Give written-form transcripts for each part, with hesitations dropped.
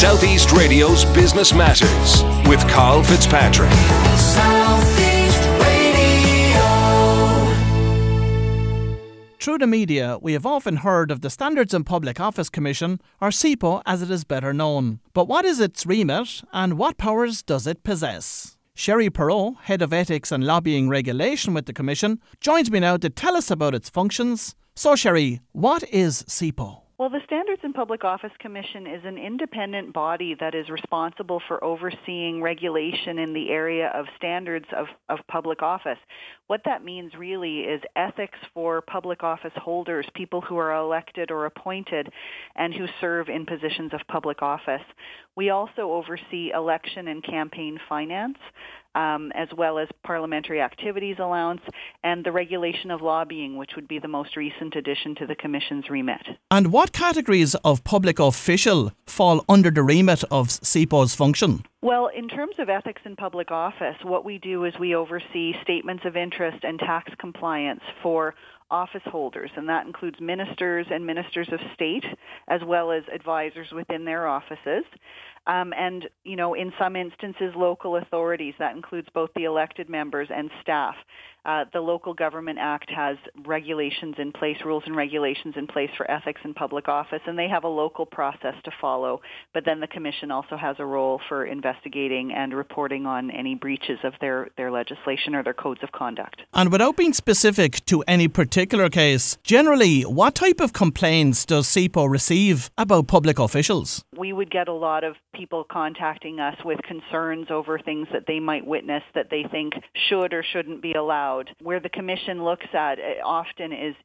Southeast Radio's Business Matters with Karl Fitzpatrick. Southeast Radio. Through the media, we have often heard of the Standards and Public Office Commission, or SEPO as it is better known. But what is its remit and what powers does it possess? Sherry Perreault, Head of Ethics and Lobbying Regulation with the Commission, joins me now to tell us about its functions. So Sherry, what is SEPO? Well, the Standards and Public Office Commission is an independent body that is responsible for overseeing regulation in the area of standards of public office. What that means really is ethics for public office holders, people who are elected or appointed and who serve in positions of public office. We also oversee election and campaign finance, as well as parliamentary activities allowance and the regulation of lobbying, which would be the most recent addition to the Commission's remit. And what categories of public official fall under the remit of SEPO's function? Well, in terms of ethics in public office, what we do is we oversee statements of interest and tax compliance for office holders, and that includes ministers and ministers of state, as well as advisors within their offices. And, in some instances, local authorities. That includes both the elected members and staff. The Local Government Act has regulations in place, rules and regulations in place for ethics in public office, and they have a local process to follow. But then the Commission also has a role for investigating and reporting on any breaches of their legislation or their codes of conduct. And without being specific to any particular case, generally, what type of complaints does SEPO receive about public officials? We would get a lot of people contacting us with concerns over things that they might witness that they think should or shouldn't be allowed. Where the Commission looks at often is,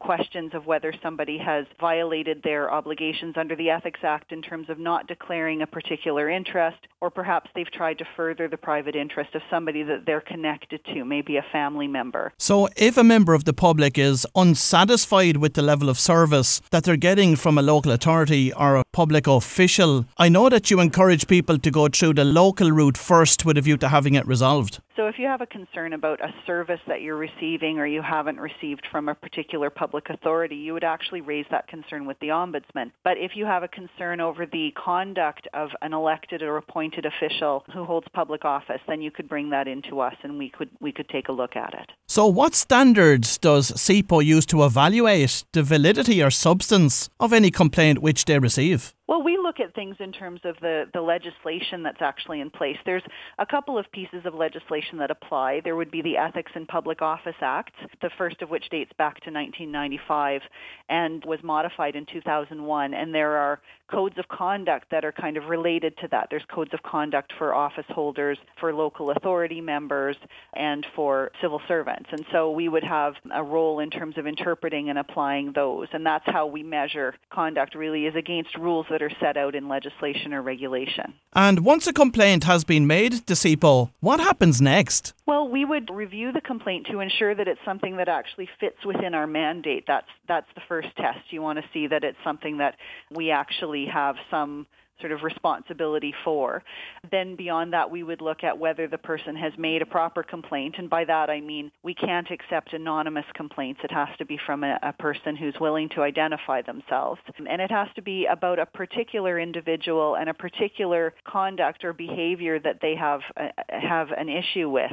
questions of whether somebody has violated their obligations under the Ethics Act in terms of not declaring a particular interest, or perhaps they've tried to further the private interest of somebody that they're connected to, maybe a family member. So if a member of the public is unsatisfied with the level of service that they're getting from a local authority or a public official, I know that you encourage people to go through the local route first with a view to having it resolved. So if you have a concern about a service that you're receiving or you haven't received from a particular public authority, you would actually raise that concern with the Ombudsman. But if you have a concern over the conduct of an elected or appointed official who holds public office, then you could bring that into us and we could take a look at it. So what standards does SEPO use to evaluate the validity or substance of any complaint which they receive? Well, we look at things in terms of the legislation that's actually in place. There's a couple of pieces of legislation that apply. There would be the Ethics in Public Office Act, the first of which dates back to 1995 and was modified in 2001. And there are codes of conduct that are kind of related to that. There's codes of conduct for office holders, for local authority members, and for civil servants. And so we would have a role in terms of interpreting and applying those. And that's how we measure conduct, really, is against rules that are set out in legislation or regulation. And once a complaint has been made to SEPO, what happens next? Well, we would review the complaint to ensure that it's something that actually fits within our mandate. That's the first test. You want to see that it's something that we actually have some sort of responsibility for. Then beyond that, we would look at whether the person has made a proper complaint. And by that, I mean we can't accept anonymous complaints. It has to be from a person who's willing to identify themselves. And it has to be about a particular individual and a particular conduct or behavior that they have an issue with.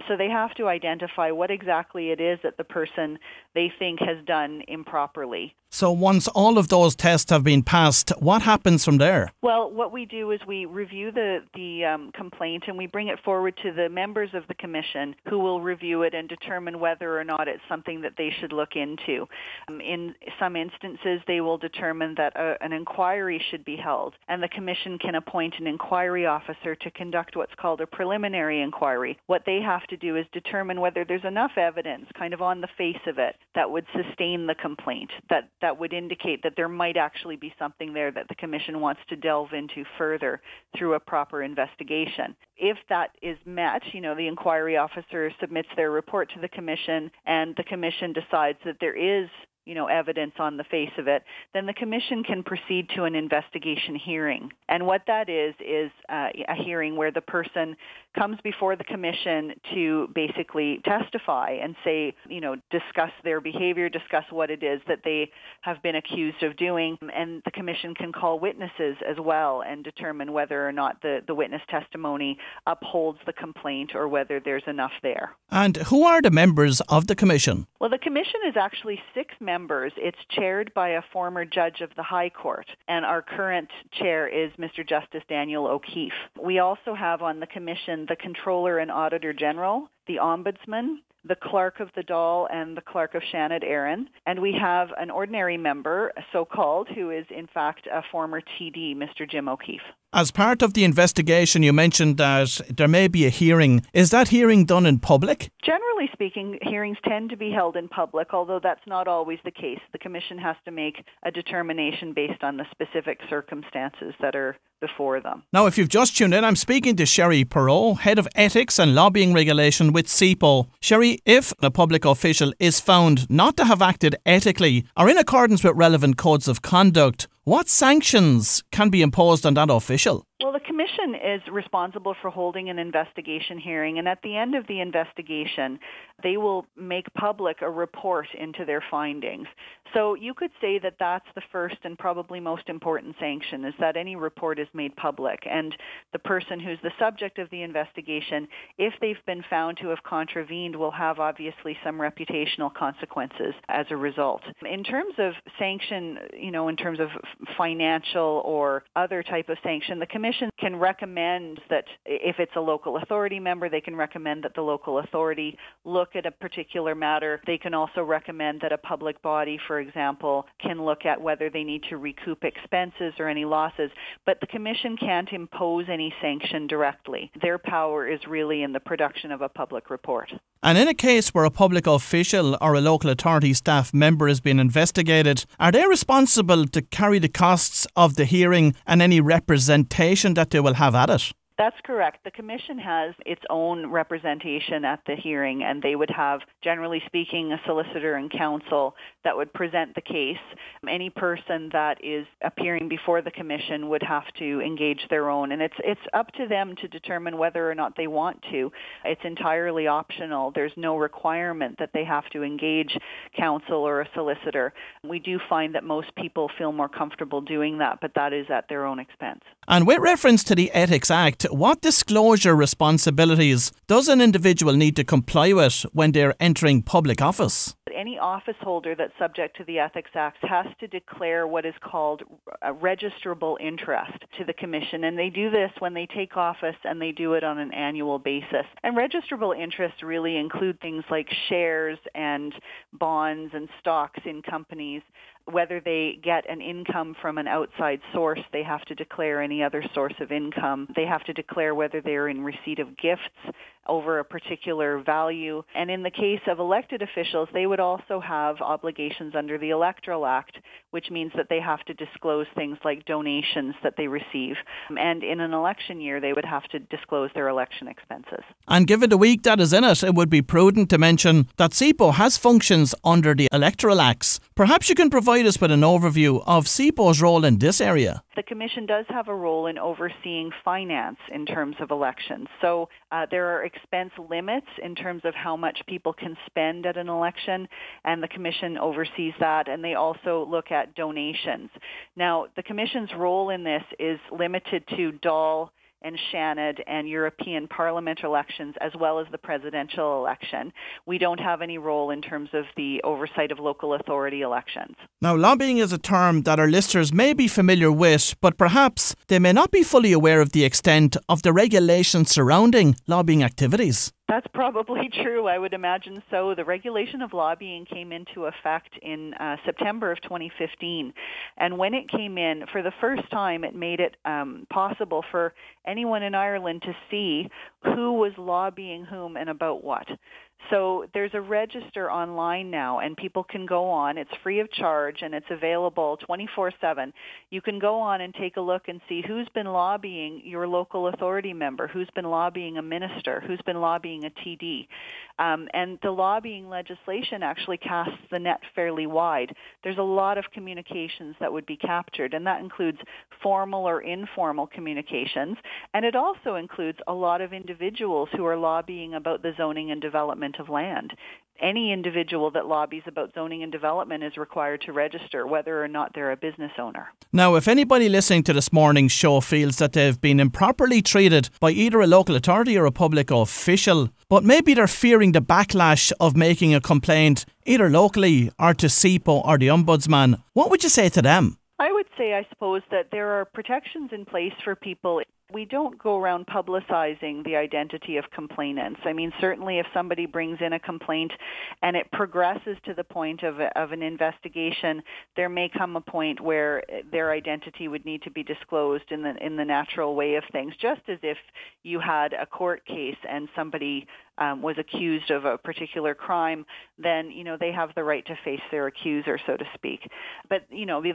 So they have to identify what exactly it is that the person they think has done improperly. So once all of those tests have been passed, what happens from there? Well, what we do is we review the complaint and we bring it forward to the members of the Commission who will review it and determine whether or not it's something that they should look into. In some instances, they will determine that an inquiry should be held, and the Commission can appoint an inquiry officer to conduct what's called a preliminary inquiry. What they have to do is determine whether there's enough evidence, kind of on the face of it, that would sustain the complaint, that would indicate that there might actually be something there that the Commission wants to delve into further through a proper investigation. If that is met, the inquiry officer submits their report to the Commission, and the Commission decides that there is evidence on the face of it, then the Commission can proceed to an investigation hearing. And what that is a hearing where the person comes before the Commission to basically testify and say, discuss their behavior, discuss what it is that they have been accused of doing, and the Commission can call witnesses as well and determine whether or not the witness testimony upholds the complaint or whether there's enough there. And who are the members of the Commission? Well, the Commission is actually 6 members. It's chaired by a former judge of the High Court, and our current chair is Mr. Justice Daniel O'Keefe. We also have on the Commission the Controller and Auditor General, the Ombudsman, the Clerk of the Dáil, and the Clerk of Shannon Aaron. And we have an ordinary member, so-called, who is in fact a former TD, Mr. Jim O'Keefe. As part of the investigation, you mentioned that there may be a hearing. Is that hearing done in public? Generally speaking, hearings tend to be held in public, although that's not always the case. The Commission has to make a determination based on the specific circumstances that are before them. Now, if you've just tuned in, I'm speaking to Sherry Perreault, Head of Ethics and Lobbying Regulation with SIPO. Sherry, if a public official is found not to have acted ethically or in accordance with relevant codes of conduct, what sanctions can be imposed on that official? Well, the Commission is responsible for holding an investigation hearing, and at the end of the investigation, they will make public a report into their findings. So you could say that that's the first and probably most important sanction, is that any report is made public, and the person who's the subject of the investigation, if they've been found to have contravened, will have obviously some reputational consequences as a result. In terms of sanction, in terms of financial or other type of sanction, the Commission can recommend that if it's a local authority member, they can recommend that the local authority look at a particular matter. They can also recommend that a public body, for example, can look at whether they need to recoup expenses or any losses. But the Commission can't impose any sanction directly. Their power is really in the production of a public report. And in a case where a public official or a local authority staff member is being investigated, are they responsible to carry the costs of the hearing and any representation that they will have at it? That's correct. The Commission has its own representation at the hearing, and they would have, generally speaking, a solicitor and counsel that would present the case. Any person that is appearing before the Commission would have to engage their own, and it's up to them to determine whether or not they want to. It's entirely optional. There's no requirement that they have to engage counsel or a solicitor. We do find that most people feel more comfortable doing that, but that is at their own expense. And with reference to the Ethics Act, what disclosure responsibilities does an individual need to comply with when they're entering public office? Any office holder that's subject to the Ethics Act has to declare what is called a registrable interest to the Commission, and they do this when they take office, and they do it on an annual basis. And registrable interests really include things like shares and bonds and stocks in companies. Whether they get an income from an outside source, they have to declare any other source of income. They have to declare whether they're in receipt of gifts over a particular value. And in the case of elected officials, they would also have obligations under the Electoral Act, which means that they have to disclose things like donations that they receive. And in an election year, they would have to disclose their election expenses. And given the week that is in it, it would be prudent to mention that SIPO has functions under the Electoral Acts. Perhaps you can provide us with an overview of SIPO's role in this area. The Commission does have a role in overseeing finance in terms of elections. So there are expense limits in terms of how much people can spend at an election, and the Commission oversees that, and they also look at donations. Now, the Commission's role in this is limited to Dáil and Shannon and European Parliament elections, as well as the presidential election. We don't have any role in terms of the oversight of local authority elections. Now, lobbying is a term that our listeners may be familiar with, but perhaps they may not be fully aware of the extent of the regulations surrounding lobbying activities. That's probably true. I would imagine so. The regulation of lobbying came into effect in September of 2015. And when it came in, for the first time, it made it possible for anyone in Ireland to see who was lobbying whom and about what. So there's a register online now, and people can go on. It's free of charge, and it's available 24/7. You can go on and take a look and see who's been lobbying your local authority member, who's been lobbying a minister, who's been lobbying a TD. And the lobbying legislation actually casts the net fairly wide. There's a lot of communications that would be captured, and that includes formal or informal communications. And it also includes a lot of individuals who are lobbying about the zoning and development of land. Any individual that lobbies about zoning and development is required to register, whether or not they're a business owner. Now, if anybody listening to this morning's show feels that they've been improperly treated by either a local authority or a public official, but maybe they're fearing the backlash of making a complaint either locally or to SIPO or the Ombudsman, what would you say to them? I would say, I suppose, that there are protections in place for people. We don't go around publicizing the identity of complainants. I mean, certainly if somebody brings in a complaint and it progresses to the point of an investigation, there may come a point where their identity would need to be disclosed in the natural way of things, just as if you had a court case and somebody was accused of a particular crime, then, they have the right to face their accuser, so to speak. But,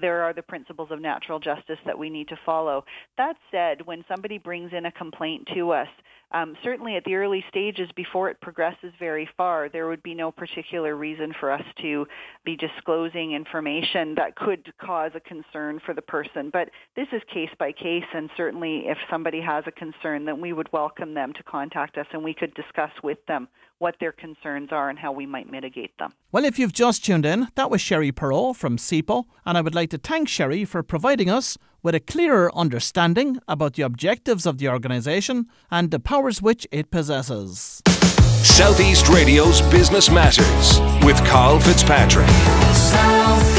there are the principles of natural justice that we need to follow. That said, when somebody brings in a complaint to us, certainly at the early stages before it progresses very far, there would be no particular reason for us to be disclosing information that could cause a concern for the person. But this is case by case, and certainly if somebody has a concern, then we would welcome them to contact us and we could discuss with them what their concerns are and how we might mitigate them. Well, if you've just tuned in, that was Sherry Perreault from SIPO, and I would like to thank Sherry for providing us with a clearer understanding about the objectives of the organisation and the powers which it possesses. Southeast Radio's Business Matters with Karl Fitzpatrick. South